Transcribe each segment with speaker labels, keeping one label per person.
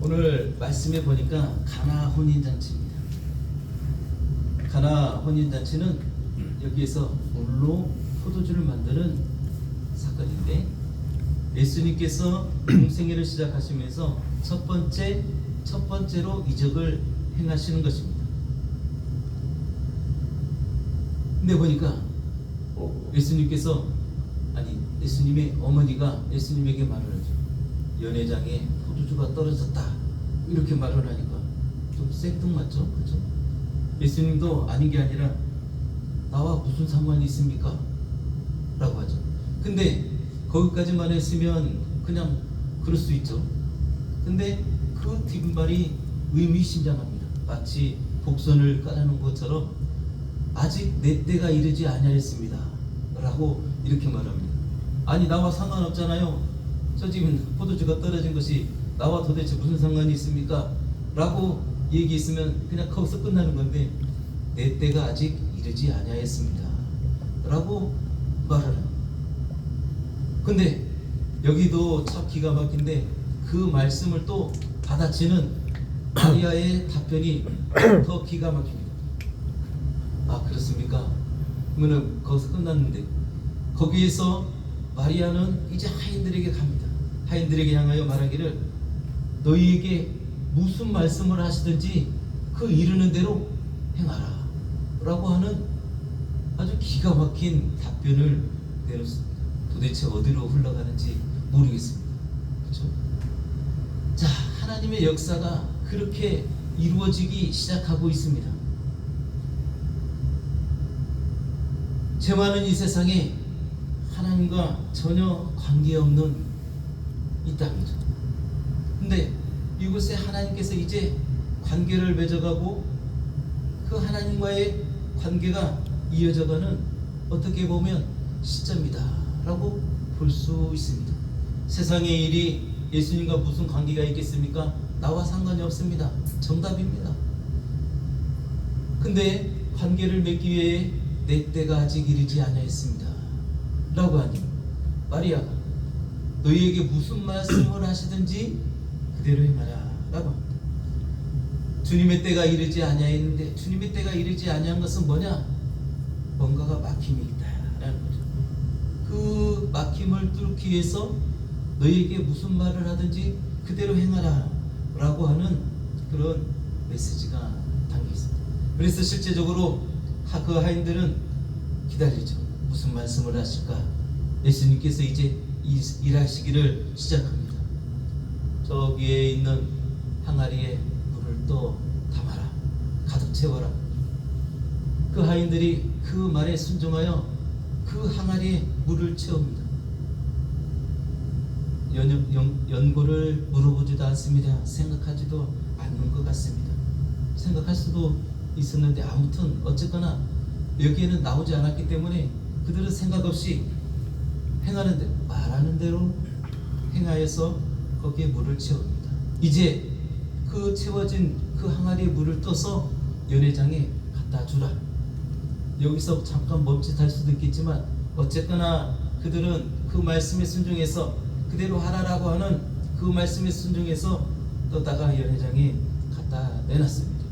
Speaker 1: 오늘 말씀에 보니까 가나 혼인잔치입니다. 가나 혼인잔치는 여기에서 물로 포도주를 만드는 사건인데, 예수님께서 공생애를 시작하시면서 첫 번째로 이적을 행하시는 것입니다. 근데 보니까 예수님의 어머니가 예수님에게 말을 하죠. 연회장에 포도주가 떨어졌다, 이렇게 말을 하니까 좀 생뚱맞죠? 그죠? 예수님도 아닌 게 아니라 나와 무슨 상관이 있습니까? 라고 하죠. 근데 거기까지만 했으면 그냥 그럴 수 있죠. 근데 그 뒷말이 의미심장합니다. 마치 복선을 깔아놓은 것처럼 아직 내 때가 이르지 아니하였습니다 라고 이렇게 말합니다. 아니, 나와 상관없잖아요. 저 지금 포도주가 떨어진 것이 나와 도대체 무슨 상관이 있습니까? 라고 얘기했으면 그냥 거기서 끝나는 건데, 내 때가 아직 이르지 아니하였습니다 라고 말을 합니다. 근데 여기도 참 기가 막힌데, 그 말씀을 또 받아치는 마리아의 답변이 더 기가 막힙니다. 아, 그렇습니까? 그러면 거기서 끝났는데, 거기에서 마리아는 이제 하인들에게 갑니다. 하인들에게 향하여 말하기를, 너희에게 무슨 말씀을 하시든지 그 이르는 대로 행하라 라고 하는 아주 기가 막힌 답변을 내놓습니다. 도대체 어디로 흘러가는지 모르겠습니다. 그렇죠? 자, 하나님의 역사가 그렇게 이루어지기 시작하고 있습니다. 죄 많은 이 세상에 하나님과 전혀 관계없는 이 땅이죠. 근데 이곳에 하나님께서 이제 관계를 맺어가고, 그 하나님과의 관계가 이어져가는, 어떻게 보면 시점이다 라고 볼 수 있습니다. 세상의 일이 예수님과 무슨 관계가 있겠습니까? 나와 상관이 없습니다. 정답입니다. 근데 관계를 맺기 위해 내 때가 아직 이르지 아니하였습니다 라고 하니, 마리아가 너희에게 무슨 말씀을 하시든지 그대로 행하라 라고 합니다. 주님의 때가 이르지 아니하였는데, 주님의 때가 이르지 아니한 것은 뭐냐? 뭔가가 막힘이 있다라는 거죠. 그 막힘을 뚫기 위해서 너희에게 무슨 말을 하든지 그대로 행하라 라고 하는 그런 메시지가 담겨 있습니다. 그래서 실제적으로 그 하인들은 기다리죠. 무슨 말씀을 하실까? 예수님께서 이제 일하시기를 시작합니다. 저기에 있는 항아리에 물을 또 담아라, 가득 채워라. 그 하인들이 그 말에 순종하여 그 항아리에 물을 채웁니다. 연고를 물어보지도 않습니다. 생각하지도 않는 것 같습니다. 생각할 수도 있었는데, 아무튼 어쨌거나 여기에는 나오지 않았기 때문에 그들은 생각 없이 행하는 대로, 말하는 대로 행하여서 거기에 물을 채웁니다. 이제 그 채워진 그 항아리에 물을 떠서 연회장에 갖다 주라. 여기서 잠깐 멈칫할 수도 있겠지만, 어쨌거나 그들은 그 말씀에 순종해서 그대로 하라라고 하는 그 말씀에 순종해서 떠다가 연회장에 갖다 내놨습니다.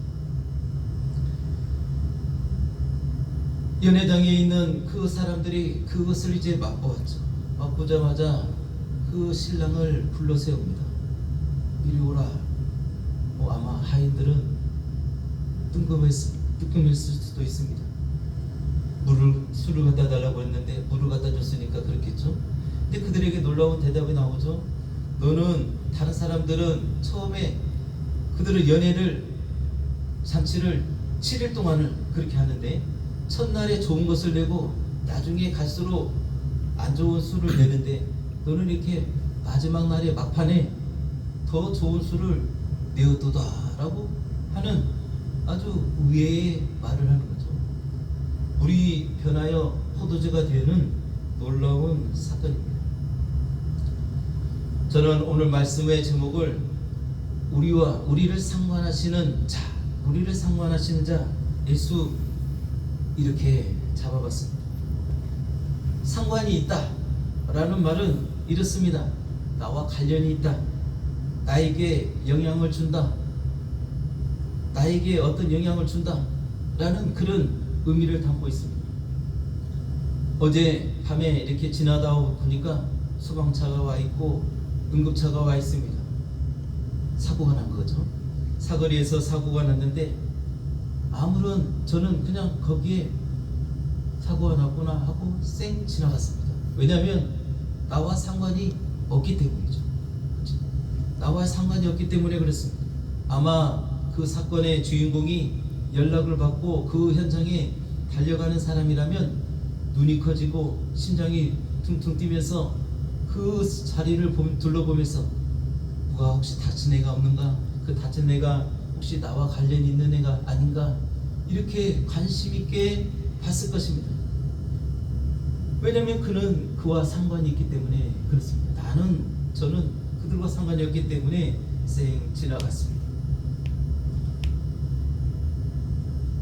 Speaker 1: 연회장에 있는 그 사람들이 그것을 이제 맛보았죠. 맛보자마자 그 신랑을 불러 세웁니다. 이리 오라. 아마 하인들은 뜬금했을 수도 있습니다. 술을 갖다 달라고 했는데 물을 갖다 줬으니까 그렇겠죠. 근데 그들에게 놀라운 대답이 나오죠. 너는, 다른 사람들은 처음에 그들은 잔치를 7일 동안을 그렇게 하는데, 첫날에 좋은 것을 내고 나중에 갈수록 안 좋은 술을 내는데, 너는 이렇게 마지막 날에 막판에 더 좋은 술을 내었도다 라고 하는 아주 의외의 말을 하는 거죠. 물이 변하여 포도주가 되는 놀라운 사건입니다. 저는 오늘 말씀의 제목을 우리를 상관하시는 자, 예수, 이렇게 잡아봤습니다. 상관이 있다 라는 말은 이렇습니다. 나와 관련이 있다. 나에게 영향을 준다, 나에게 어떤 영향을 준다 라는 그런 의미를 담고 있습니다. 어제 밤에 이렇게 지나다 보니까 소방차가 와 있고 응급차가 와 있습니다. 사고가 난 거죠. 사거리에서 사고가 났는데 아무런, 저는 그냥 거기에 사고가 났구나 하고 쌩 지나갔습니다. 왜냐하면 나와 상관이 없기 때문이죠. 그렇죠? 나와 상관이 없기 때문에 그렇습니다. 아마 그 사건의 주인공이 연락을 받고 그 현장에 달려가는 사람이라면 눈이 커지고 심장이 퉁퉁 뛰면서 그 자리를 둘러보면서 누가 혹시 다친 애가 없는가, 그 다친 애가 혹시 나와 관련이 있는 애가 아닌가, 이렇게 관심 있게 봤을 것입니다. 왜냐하면 그는 그와 상관이 있기 때문에 그렇습니다. 저는 그들과 상관이 없기 때문에 쌩 지나갔습니다.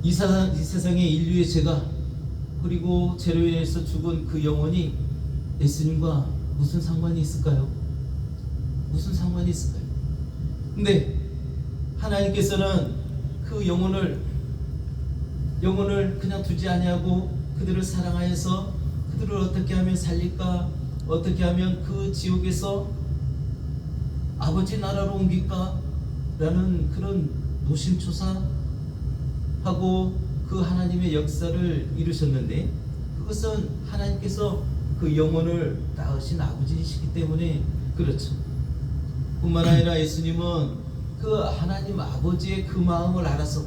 Speaker 1: 이 세상에 인류의 죄가, 그리고 죄로 인해서 죽은 그 영혼이 예수님과 무슨 상관이 있을까요? 무슨 상관이 있을까요? 근데 하나님께서는 그 영혼을 그냥 두지 아니하고 그들을 사랑하여서 그들을 어떻게 하면 살릴까, 어떻게 하면 그 지옥에서 아버지 나라로 옮길까 라는 그런 노심초사하고 그 하나님의 역사를 이루셨는데, 그것은 하나님께서 그 영혼을 낳으신 아버지이시기 때문에 그렇죠. 뿐만 아니라 예수님은 그 하나님 아버지의 그 마음을 알아서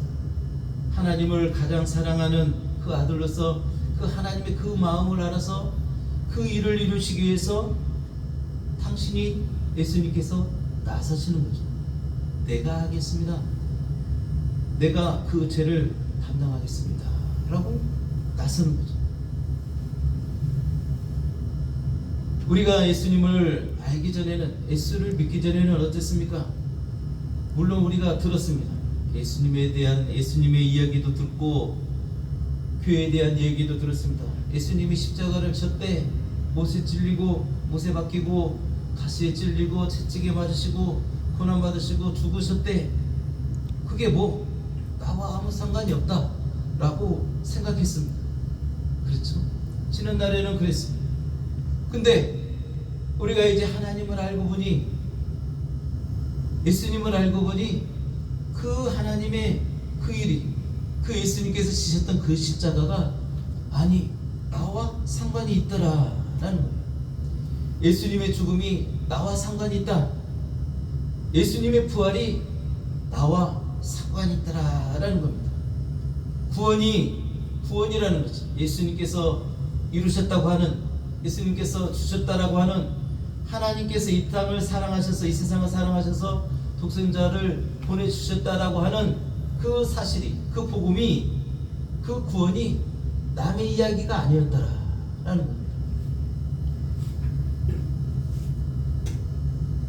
Speaker 1: 하나님을 가장 사랑하는 그 아들로서 그 하나님의 그 마음을 알아서 그 일을 이루시기 위해서 당신이, 예수님께서 나서시는 거죠. 내가 하겠습니다. 내가 그 죄를 담당하겠습니다 라고 나서는 거죠. 우리가 예수님을 알기 전에는, 예수를 믿기 전에는 어땠습니까? 물론 우리가 들었습니다. 예수님의 이야기도 듣고 교회에 대한 얘기도 들었습니다. 예수님이 십자가를 졌대, 못에 찔리고 못에 박히고 가시에 찔리고 채찍에 맞으시고 고난 받으시고 죽으셨대. 그게 뭐 나와 아무 상관이 없다 라고 생각했습니다. 그렇죠? 지난날에는 그랬습니다. 근데 우리가 이제 하나님을 알고 보니, 예수님을 알고 보니 그 하나님의 그 일이, 그 예수님께서 지셨던 그 십자가가 아니 나와 상관이 있더라 라는 거예요. 예수님의 죽음이 나와 상관이 있다, 예수님의 부활이 나와 상관이 있더라 라는 겁니다. 구원이라는 거지. 예수님께서 이루셨다고 하는, 예수님께서 주셨다라고 하는, 하나님께서 이 땅을 사랑하셔서, 이 세상을 사랑하셔서 독생자를 보내주셨다라고 하는 그 사실이, 그 복음이, 그 구원이 남의 이야기가 아니었다라는 겁니다.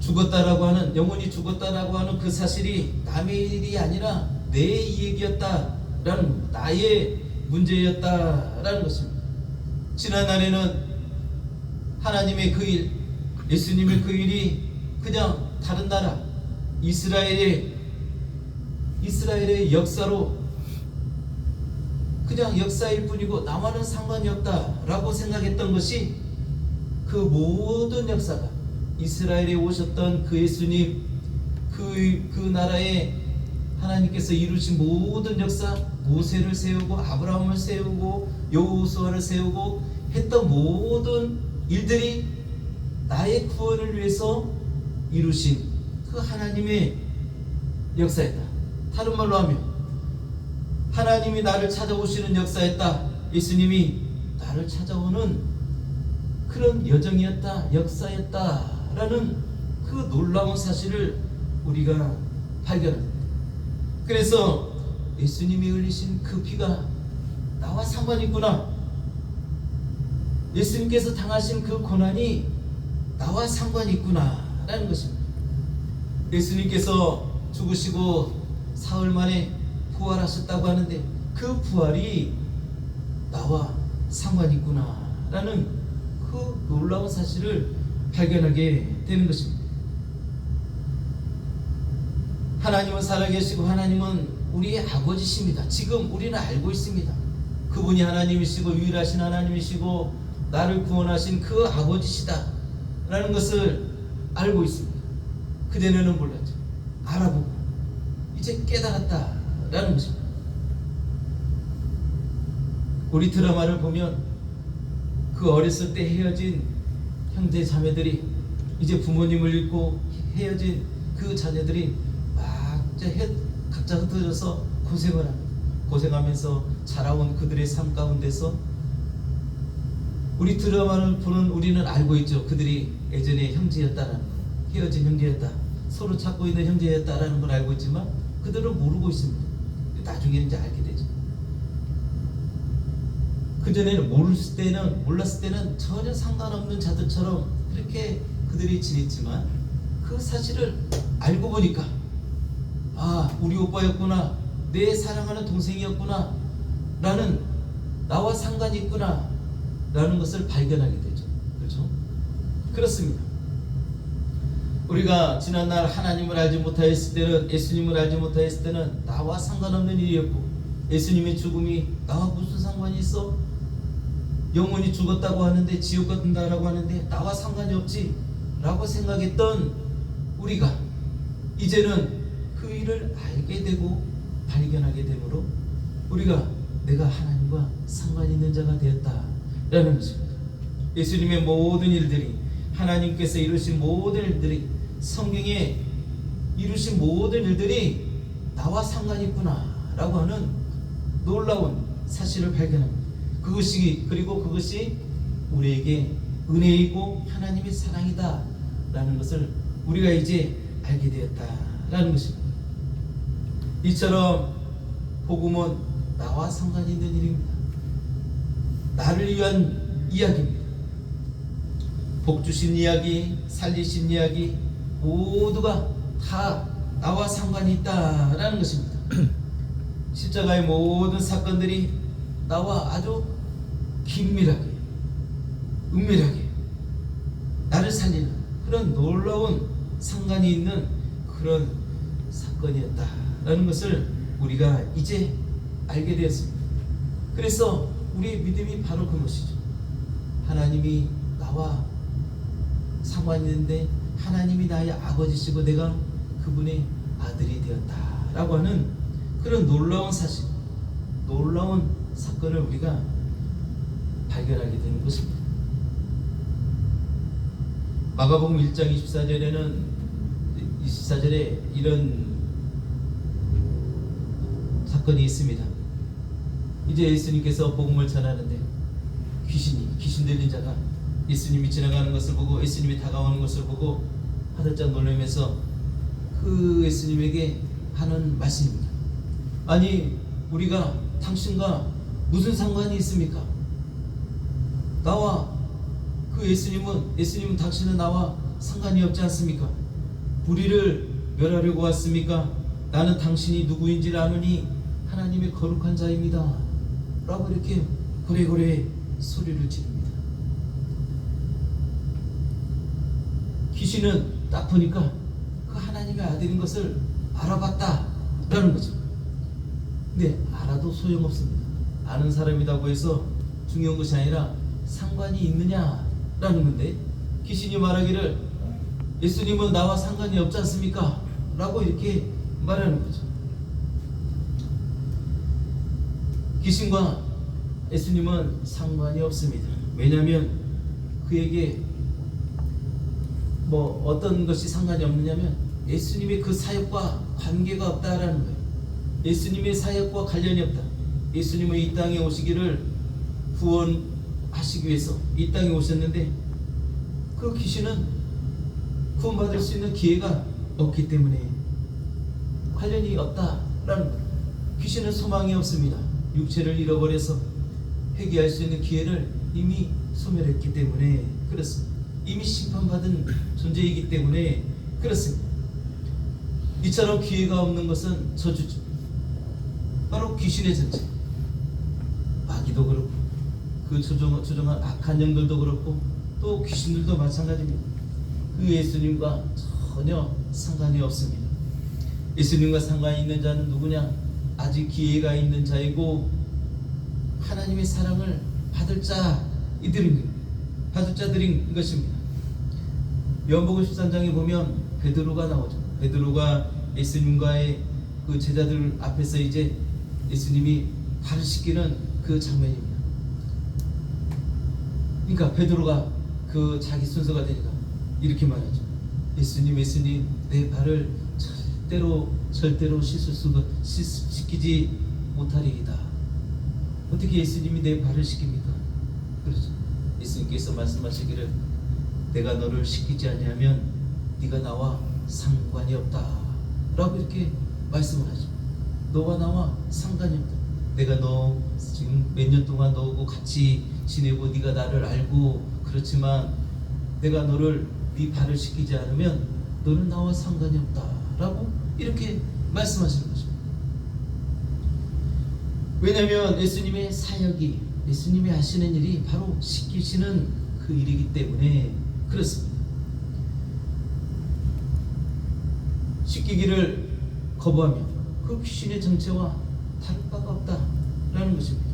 Speaker 1: 죽었다라고 하는, 영혼이 죽었다라고 하는 그 사실이 남의 일이 아니라 내 얘기였다라는, 나의 문제였다라는 것입니다. 지난날에는 하나님의 그 일, 예수님의 그 일이 그냥 다른 나라 이스라엘의 역사로 그냥 역사일 뿐이고 나와는 상관이 없다라고 생각했던 것이, 그 모든 역사가 이스라엘에 오셨던 그 예수님, 그 나라에 하나님께서 이루신 모든 역사, 모세를 세우고 아브라함을 세우고 여호수아를 세우고 했던 모든 일들이 나의 구원을 위해서 이루신 그 하나님의 역사였다. 다른 말로 하면 하나님이 나를 찾아오시는 역사였다. 예수님이 나를 찾아오는 그런 여정이었다, 역사였다라는 그 놀라운 사실을 우리가 발견합니다. 그래서 예수님이 흘리신 그 피가 나와 상관이 있구나, 예수님께서 당하신 그 고난이 나와 상관이 있구나 라는 것입니다. 예수님께서 죽으시고 사흘 만에 부활하셨다고 하는데 그 부활이 나와 상관이 있구나 라는 그 놀라운 사실을 발견하게 되는 것입니다. 하나님은 살아계시고 하나님은 우리의 아버지십니다. 지금 우리는 알고 있습니다. 그분이 하나님이시고 유일하신 하나님이시고 나를 구원하신 그 아버지시다 라는 것을 알고 있습니다. 그전에는 몰랐죠. 알아보고 이제 깨달았다 라는 것입니다. 우리 드라마를 보면 그 어렸을 때 헤어진 형제 자매들이 이제 부모님을 잃고 헤어진 그 자녀들이 막 이제 각자 흩어져서 고생을 합니다. 고생하면서 자라온 그들의 삶 가운데서 우리 드라마를 보는 우리는 알고 있죠. 그들이 예전에 형제였다라는 거, 헤어진 형제였다, 서로 찾고 있는 형제였다라는 걸 알고 있지만 그들은 모르고 있습니다. 나중에는 이제 알게 되죠. 그전에는 몰랐을 때는 전혀 상관없는 자들처럼 그렇게 그들이 지냈지만 그 사실을 알고 보니까 아, 우리 오빠였구나, 내 사랑하는 동생이었구나 라는, 나와 상관이 있구나 라는 것을 발견하게 되죠. 그렇죠? 그렇습니다. 우리가 지난날 하나님을 알지 못하였을 때는, 예수님을 알지 못하였을 때는 나와 상관없는 일이었고, 예수님의 죽음이 나와 무슨 상관이 있어? 영혼이 죽었다고 하는데, 지옥 같은다라고 하는데 나와 상관이 없지 라고 생각했던 우리가 이제는 그 일을 알게 되고 발견하게 되므로 우리가 내가 하나님과 상관이 있는 자가 되었다라는 것입니다. 예수님의 모든 일들이, 하나님께서 이루신 모든 일들이, 성경에 이루신 모든 일들이 나와 상관이 있구나 라고 하는 놀라운 사실을 발견합니다. 그리고 그것이 우리에게 은혜이고 하나님의 사랑이다 라는 것을 우리가 이제 알게 되었다라는 것입니다. 이처럼 복음은 나와 상관이 있는 일입니다. 나를 위한 이야기입니다. 복 주신 이야기, 살리신 이야기 모두가 다 나와 상관이 있다라는 것입니다. 십자가의 모든 사건들이 나와 아주 긴밀하게, 은밀하게 나를 살리는 그런 놀라운 상관이 있는 그런 사건이었다라는 것을 우리가 이제 알게 되었습니다. 그래서 우리의 믿음이 바로 그것이죠. 하나님이 나와 상관이 있는데 하나님이 나의 아버지시고 내가 그분의 아들이 되었다라고 하는 그런 놀라운 사실, 놀라운 사건을 우리가 발견하게 되는 것입니다. 마가복음 1장 24절에 이런 사건이 있습니다. 이제 예수님께서 복음을 전하는데 귀신 들린 자가 예수님이 지나가는 것을 보고, 예수님이 다가오는 것을 보고 화들짝 놀라면서 그 예수님에게 하는 말씀입니다. 아니, 우리가 당신과 무슨 상관이 있습니까? 나와 예수님은 당신은 나와 상관이 없지 않습니까? 우리를 멸하려고 왔습니까? 나는 당신이 누구인지를 아느니 하나님의 거룩한 자입니다 라고 이렇게 고래고래 소리를 지릅니다. 귀신은 딱 보니까 그 하나님의 아들인 것을 알아봤다라는 거죠. 근데 알아도 소용없습니다. 아는 사람이라고 해서 중요한 것이 아니라 상관이 있느냐라는 건데, 귀신이 말하기를 예수님은 나와 상관이 없지 않습니까? 라고 이렇게 말하는 거죠. 귀신과 예수님은 상관이 없습니다. 왜냐하면 그에게 어떤 것이 상관이 없느냐면 예수님의 그 사역과 관계가 없다라는 거예요. 예수님의 사역과 관련이 없다. 예수님은 이 땅에 오시기를 구원하시기 위해서 이 땅에 오셨는데 그 귀신은 구원받을 수 있는 기회가 없기 때문에 관련이 없다라는 거예요. 귀신은 소망이 없습니다. 육체를 잃어버려서 회개할 수 있는 기회를 이미 소멸했기 때문에 그렇습니다. 이미 심판받은 존재이기 때문에 그렇습니다. 이처럼 기회가 없는 것은 저주죠. 바로 귀신의 존재, 마귀도 그렇고 그 조종한 악한 영들도 그렇고 또 귀신들도 마찬가지입니다. 그 예수님과 전혀 상관이 없습니다. 예수님과 상관이 있는 자는 누구냐? 아직 기회가 있는 자이고 하나님의 사랑을 받을 자들인 것입니다. 요한복음 13장에 보면 베드로가 나오죠. 베드로가 예수님과의 그 제자들 앞에서 이제 예수님이 발을 씻기는 그 장면입니다. 그러니까 베드로가 그 자기 순서가 되니까 이렇게 말하죠. 예수님, 내 발을 절대로 씻기지 못하리이다. 어떻게 예수님이 내 발을 씻깁니까? 그렇죠. 예수님께서 말씀하시기를 내가 너를 씻기지 아니하면 네가 나와 상관이 없다 라고 이렇게 말씀을 하죠. 너와 나와 상관이 없다. 내가 너 지금 몇 년 동안 너하고 같이 지내고 네가 나를 알고 그렇지만 내가 너를 네 발을 씻기지 않으면 너는 나와 상관이 없다 라고 이렇게 말씀하시는 거죠. 왜냐하면 예수님의 사역이, 예수님이 하시는 일이 바로 씻기시는 그 일이기 때문에 그렇습니다. 씻기기를 거부하면 그 귀신의 정체와 다를 바가 없다라는 것입니다.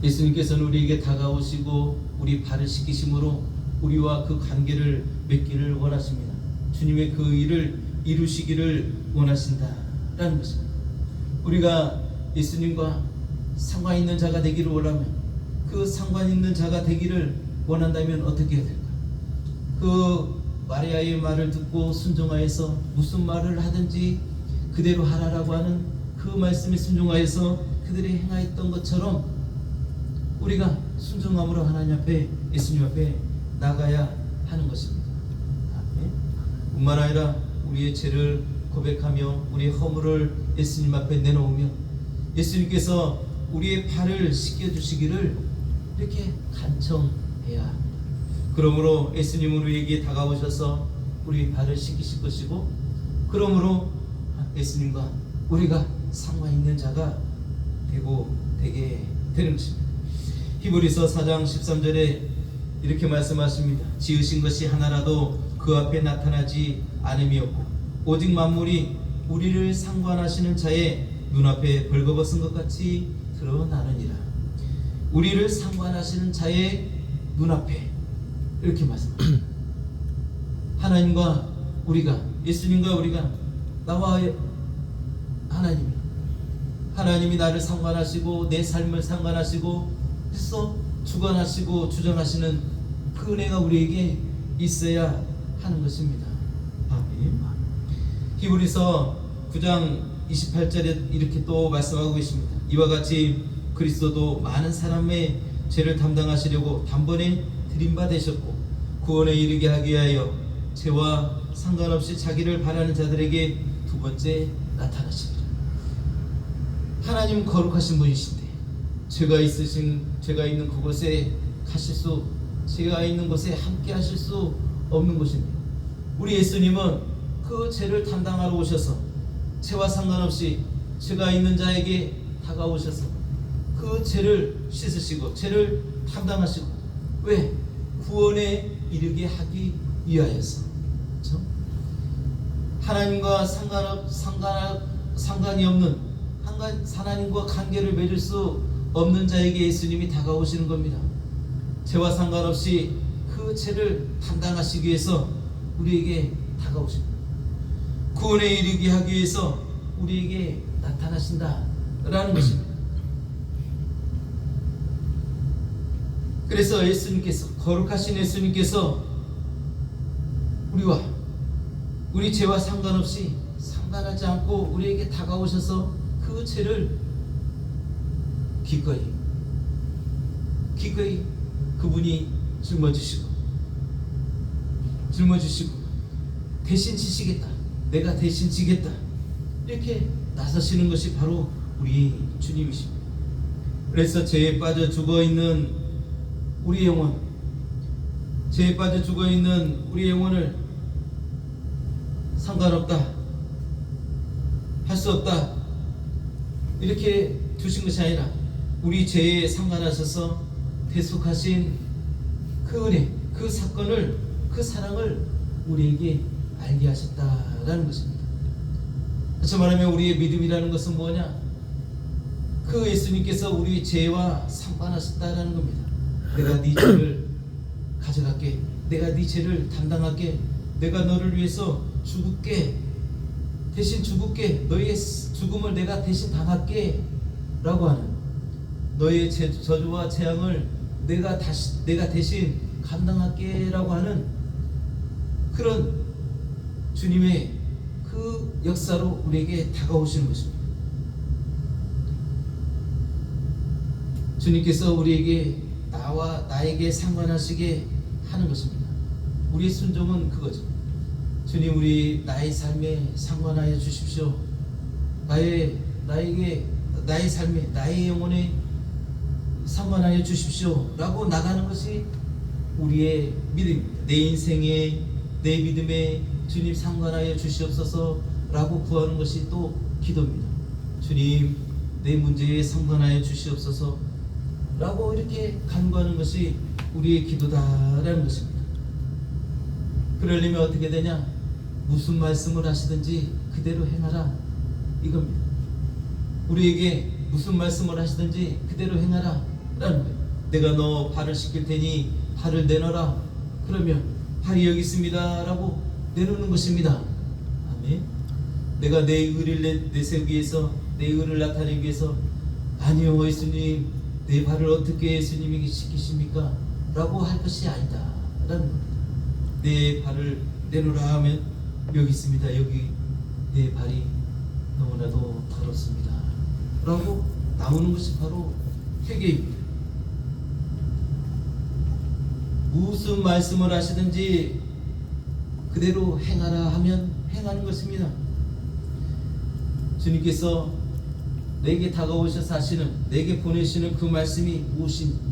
Speaker 1: 예수님께서는 우리에게 다가오시고 우리 발을 씻기심으로 우리와 그 관계를 맺기를 원하십니다. 주님의 그 일을 이루시기를 원하신다라는 것입니다. 우리가 예수님과 상관 있는 자가 되기를 원하면, 그 상관 있는 자가 되기를 원한다면 어떻게 해야 될까? 그 마리아의 말을 듣고 순종하여서 무슨 말을 하든지 그대로 하라라고 하는 그 말씀에 순종하여서 그들이 행하였던 것처럼 우리가 순종함으로 하나님 앞에, 예수님 앞에 나가야 하는 것입니다. 뿐만 아니라 우리의 죄를 고백하며 우리의 허물을 예수님 앞에 내놓으며 예수님께서 우리의 발을 씻겨주시기를 이렇게 간청해야 합니다. 그러므로 예수님은 우리에게 다가오셔서 우리 발을 씻기실 것이고, 그러므로 예수님과 우리가 상관 있는 자가 되게 되는 것입니다. 히브리서 4장 13절에 이렇게 말씀하십니다. 지으신 것이 하나라도 그 앞에 나타나지 않음이 없고 오직 만물이 우리를 상관하시는 자의 눈앞에 벌거벗은 것 같이 드러나느니라. 우리를 상관하시는 자의 눈앞에, 이렇게 말씀합니다. 하나님과 우리가, 예수님과 우리가, 나와 하나님이 나를 상관하시고 내 삶을 상관하시고 해서 주관하시고 주정하시는 그 은혜가 우리에게 있어야 하는 것입니다. 아멘. 히브리서 9장 28절에 이렇게 또 말씀하고 있습니다. 이와 같이 그리스도도 많은 사람의 죄를 담당하시려고 단번에 드림바 되셨고 구원에 이르게 하기 위하여 죄와 상관없이 자기를 바라는 자들에게 두 번째 나타나시리라. 하나님 거룩하신 분이신데 죄가 있는 그곳에 죄가 있는 곳에 함께 하실 수 없는 것입니다. 우리 예수님은 그 죄를 담당하러 오셔서 죄와 상관없이 죄가 있는 자에게 다가오셔서 그 죄를 씻으시고 죄를 담당하시고, 왜? 구원에 이르게 하기 위하여서. 그렇죠? 하나님과 상관이 없는, 하나님과 관계를 맺을 수 없는 자에게 예수님이 다가오시는 겁니다. 죄와 상관없이 그 죄를 담당하시기 위해서 우리에게 다가오십니다. 구원에 이르게 하기 위해서 우리에게 나타나신다라는 것입니다. 그래서 거룩하신 예수님께서 우리 죄와 상관없이 상관하지 않고 우리에게 다가오셔서 그 죄를 기꺼이 그분이 짊어지시고 대신 지시겠다, 내가 대신 지겠다, 이렇게 나서시는 것이 바로 우리 주님이십니다. 그래서 죄에 빠져 죽어있는 우리 영혼을 상관없다, 할 수 없다 이렇게 두신 것이 아니라 우리 죄에 상관하셔서 대속하신 그 은혜, 그 사건을, 그 사랑을 우리에게 알게 하셨다라는 것입니다. 다시 말하면 우리의 믿음이라는 것은 뭐냐? 그 예수님께서 우리 죄와 상관하셨다라는 겁니다. 내가 네 죄를 가져갈게. 내가 네 죄를 담당할게. 내가 너를 위해서 죽을게. 대신 죽을게. 너의 죽음을 내가 대신 당할게. 라고 하는, 너의 저주와 재앙을 내가 대신 감당할게. 라고 하는 그런 주님의 그 역사로 우리에게 다가오시는 것입니다. 주님께서 우리에게 나에게 상관하시게 하는 것입니다. 우리의 순종은 그거죠. 주님, 나의 삶에 상관하여 주십시오. 나의 삶에, 나의 영혼에 상관하여 주십시오. 라고 나가는 것이 우리의 믿음입니다. 내 인생에, 내 믿음에 주님 상관하여 주시옵소서 라고 구하는 것이 또 기도입니다. 주님, 내 문제에 상관하여 주시옵소서 라고 이렇게 간구하는 것이 우리의 기도다라는 것입니다. 그러려면 어떻게 되냐? 무슨 말씀을 하시든지 그대로 행하라, 이겁니다. 우리에게 무슨 말씀을 하시든지 그대로 행하라 라는 거예요. 내가 너 발을 씻길 테니 발을 내놔라. 그러면 발이 여기 있습니다 라고 내놓는 것입니다. 아멘. 내가 내 의를 내세우기 위해서, 내 의를 나타내기 위해서, 아니요 예수님, 내 발을 어떻게 예수님이 씻기십니까? 라고 할 것이 아니다 라는 겁니다. 내 발을 내놓으라 하면 여기 있습니다. 여기 내 발이 너무나도 더럽습니다 라고 나오는 것이 바로 회개입니다. 무슨 말씀을 하시든지 그대로 행하라 하면 행하는 것입니다. 주님께서 내게 다가오셔서 하시는, 내게 보내시는 그 말씀이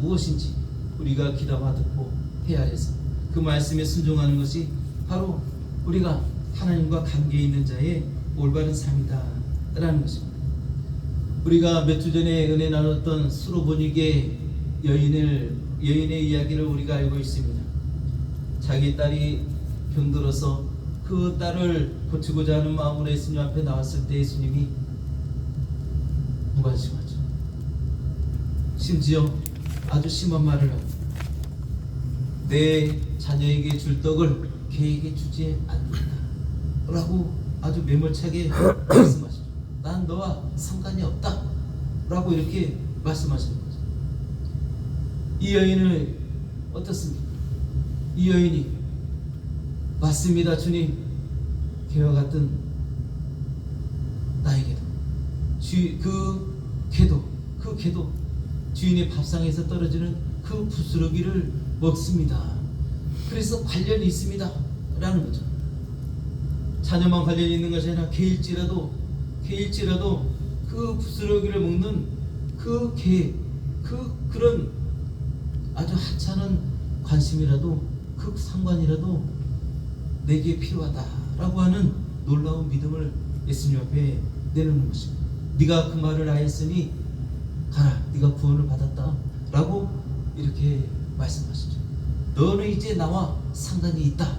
Speaker 1: 무엇인지 우리가 귀담아 듣고 헤아려서 그 말씀에 순종하는 것이 바로 우리가 하나님과 관계에 있는 자의 올바른 삶이다 라는 것입니다. 우리가 몇 주 전에 은혜 나눴던 수로보니게 여인의 이야기를 우리가 알고 있습니다. 자기 딸이 병들어서 그 딸을 고치고자 하는 마음으로 예수님 앞에 나왔을 때 예수님이 무관심하죠. 심지어 아주 심한 말을 하고, 내 자녀에게 줄 떡을 걔에게 주지 않는다 라고 아주 매몰차게 말씀하시죠. 난 너와 상관이 없다 라고 이렇게 말씀하시는 거죠. 이 여인은 어떻습니까? 이 여인이 맞습니다 주님, 걔와 같은 나에게도 그 개도 주인의 밥상에서 떨어지는 그 부스러기를 먹습니다. 그래서 관련이 있습니다 라는 거죠. 자녀만 관련이 있는 것이 아니라 개일지라도 그 부스러기를 먹는 그런 아주 하찮은 관심이라도, 그 상관이라도 내게 필요하다라고 하는 놀라운 믿음을 예수님 앞에 내놓는 것입니다. 네가 그 말을 하였으니 가라, 네가 구원을 받았다 라고 이렇게 말씀하시죠. 너는 이제 나와 상관이 있다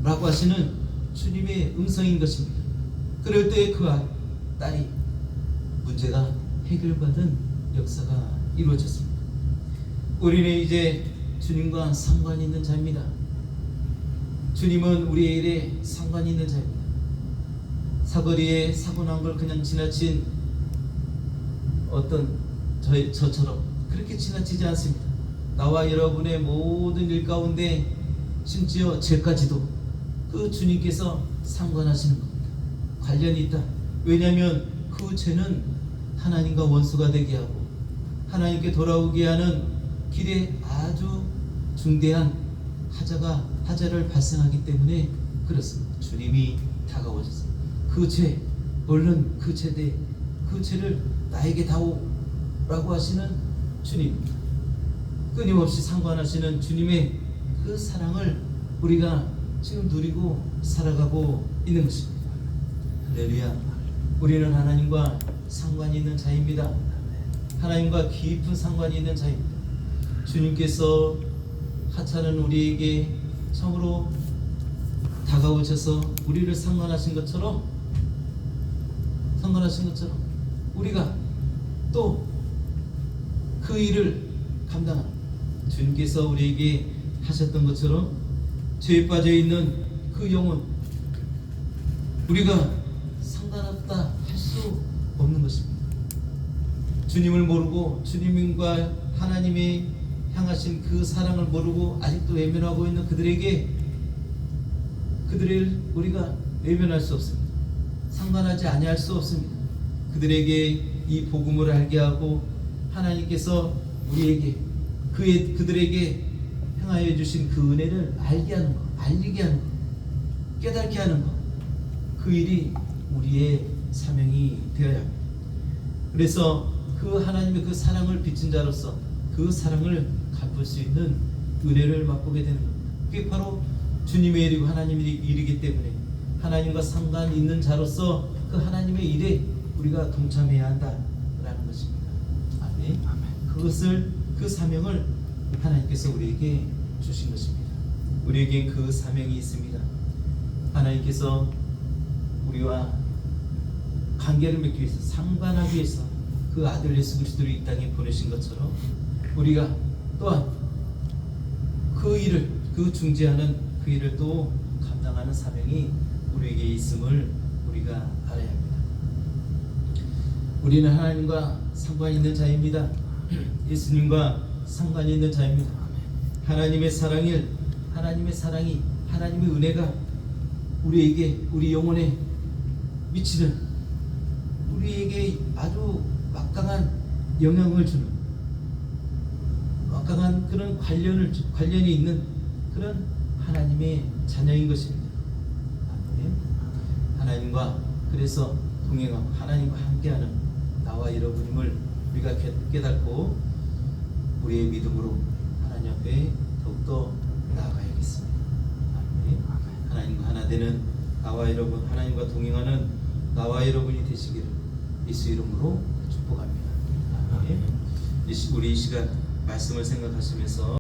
Speaker 1: 라고 하시는 주님의 음성인 것입니다. 그럴 때 그 딸이 문제가 해결받은 역사가 이루어졌습니다. 우리는 이제 주님과 상관이 있는 자입니다. 주님은 우리의 일에 상관이 있는 자입니다. 사거리에 사고 난 걸 그냥 지나친 어떤 저처럼 그렇게 지나치지 않습니다. 나와 여러분의 모든 일 가운데 심지어 죄까지도 그 주님께서 상관하시는 겁니다. 관련이 있다. 왜냐하면 그 죄는 하나님과 원수가 되게 하고 하나님께 돌아오게 하는 길에 아주 중대한 하자를 발생하기 때문에 그렇습니다. 주님이 다가오셨습니다. 그 죄, 얼른 그 죄를 나에게 다오라고 하시는 주님입니다. 끊임없이 상관하시는 주님의 그 사랑을 우리가 지금 누리고 살아가고 있는 것입니다. 할렐루야. 우리는 하나님과 상관이 있는 자입니다. 하나님과 깊은 상관이 있는 자입니다. 주님께서 하찮은 우리에게 참으로 다가오셔서 우리를 상관하신 것처럼 강건하신 것처럼 우리가 또 그 일을 감당하는 주님께서 우리에게 하셨던 것처럼 죄에 빠져 있는 그 영혼 우리가 상관없다 할 수 없는 것입니다. 주님을 모르고 주님과 하나님의 향하신 그 사랑을 모르고 아직도 외면하고 있는 그들을 우리가 외면할 수 없습니다. 상관하지 아니할 수 없습니다. 그들에게 이 복음을 알게 하고 하나님께서 우리에게 그들에게 행하여 주신 그 은혜를 알게 하는 것, 알리게 하는 것, 깨닫게 하는 것, 그 일이 우리의 사명이 되어야 합니다. 그래서 그 하나님의 그 사랑을 비친 자로서 그 사랑을 갚을 수 있는 은혜를 맛보게 되는 겁니다. 그게 바로 주님의 일이고 하나님의 일이기 때문에 하나님과 상관 있는 자로서 그 하나님의 일에 우리가 동참해야 한다라는 것입니다. 아멘. 그것을 그 사명을 하나님께서 우리에게 주신 것입니다. 우리에게 그 사명이 있습니다. 하나님께서 우리와 관계를 맺기 위해서 상관하기 위해서 그 아들 예수 그리스도를 이 땅에 보내신 것처럼 우리가 또한 그 일을 그 중재하는 그 일을 또 감당하는 사명이 우리에게 있음을 우리가 알아야 합니다. 우리는 하나님과 상관이 있는 자입니다. 예수님과 상관이 있는 자입니다. 하나님의 사랑이 하나님의 은혜가 우리에게 우리 영혼에 미치는 우리에게 아주 막강한 영향을 주는 막강한 그런 관련이 있는 그런 하나님의 자녀인 것입니다. 하나님과 그래서 동행하고 하나님과 함께하는 나와 여러분임을 우리가 깨닫고 우리의 믿음으로 하나님 앞에 더욱더 나아가야겠습니다. 하나님과 하나 되는 나와 여러분, 하나님과 동행하는 나와 여러분이 되시기를 예수 이름으로 축복합니다. 우리 이 시간 말씀을 생각하시면서